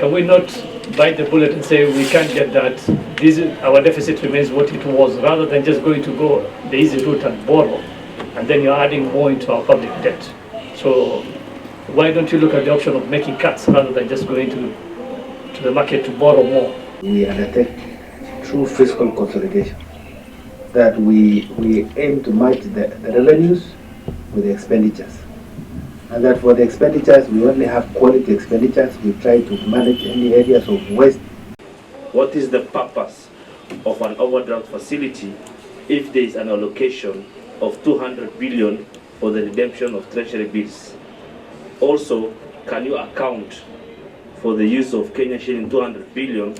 Can we not bite the bullet and say we can't get that? Our deficit remains what it was, rather than just going to go the easy route and borrow, and then you're adding more into our public debt. So why don't you look at the option of making cuts rather than just going to the market to borrow more? We undertake true fiscal consolidation, that we aim to match the revenues with the expenditures. And that for the expenditures, we only have quality expenditures. We try to manage any areas of waste. What is the purpose of an overdraft facility if there is an allocation of 200 billion for the redemption of Treasury bills? Also, can you account for the use of Kenya shilling 200 billion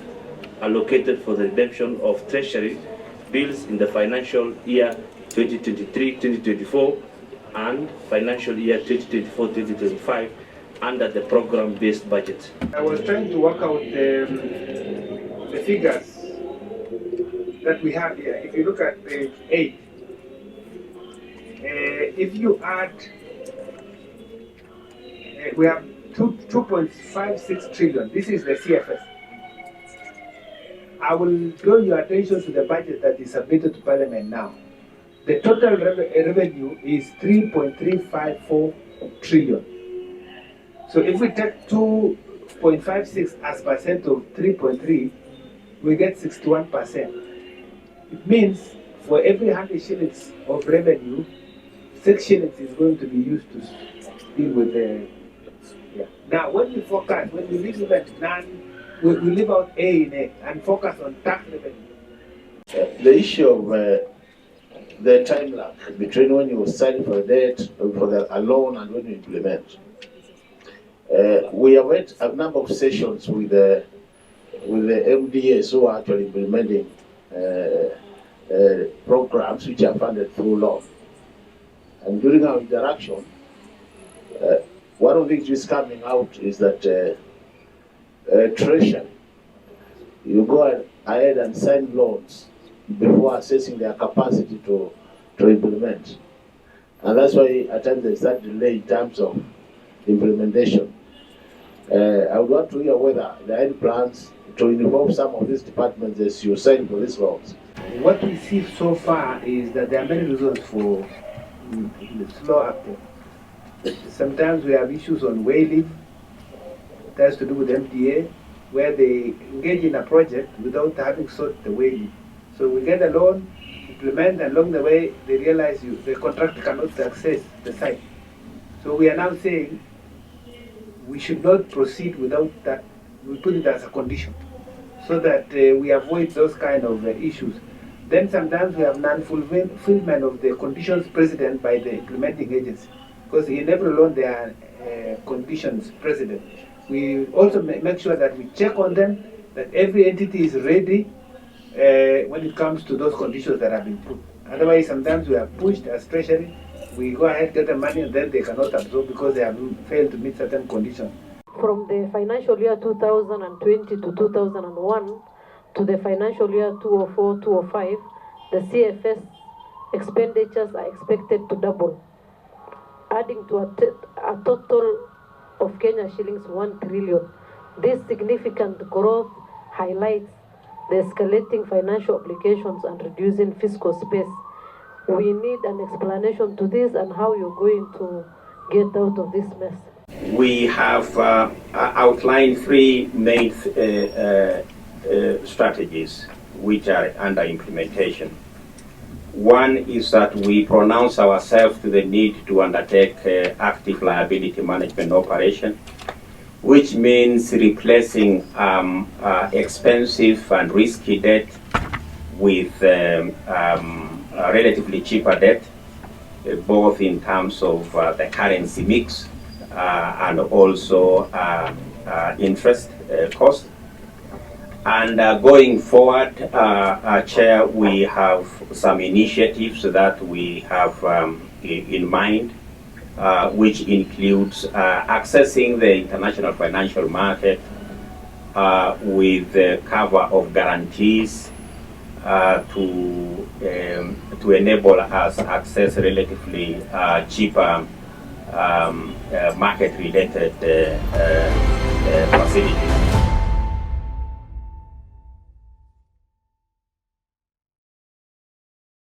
allocated for the redemption of Treasury bills in the financial year 2023-2024 and financial year 2024-2025 under the program-based budget? I was trying to work out the figures that we have here. If you look at page 8, if you add, we have 2.56 trillion. This is the CFS. I will draw your attention to the budget that is submitted to Parliament now. The total revenue is 3.354 trillion. So if we take 2.56 as percent of 3.3, we get 61%. It means for every 100 shillings of revenue, 6 shillings is going to be used to deal with the. Yeah. Now, when we focus, when we leave we leave out A in A and focus on tax revenue. The issue of the time lag between when you sign for a debt, for a loan, and when you implement. We have had a number of sessions with the MDAs who are actually implementing programs which are funded through law. And during our interaction, one of the things which is coming out is that Treasury, you go ahead and sign loans before assessing their capacity to implement. And that's why at times there's that delay in terms of implementation. I would want to hear whether there are any plans to involve some of these departments as you sign for these loans. What we see so far is that there are many reasons for the slow uptake. Sometimes we have issues on whaling. It has to do with MDA, where they engage in a project without having sought the whaling. So we get a loan, implement, and along the way they realize the contractor cannot access the site. So we are now saying we should not proceed without that. We put it as a condition so that we avoid those kind of issues. Then sometimes we have non-fulfillment of the conditions precedent by the implementing agency, because in every loan there are conditions precedent. We also make sure that we check on them, that every entity is ready when it comes to those conditions that have been put. Otherwise, sometimes we are pushed as Treasury, we go ahead, get the money, and then they cannot absorb because they have failed to meet certain conditions. From the financial year 2020 to 2001 to the financial year 2004-2005, the CFS expenditures are expected to double, adding to a total of Kenya shillings 1 trillion. This significant growth highlights the escalating financial obligations and reducing fiscal space. We need an explanation to this and how you're going to get out of this mess. We have outlined three main strategies which are under implementation. One is that we pronounce ourselves to the need to undertake active liability management operation, which means replacing expensive and risky debt with relatively cheaper debt, both in terms of the currency mix and also interest cost. And going forward, Chair, we have some initiatives that we have in mind, which includes accessing the international financial market with the cover of guarantees to enable us access relatively cheaper market-related facilities.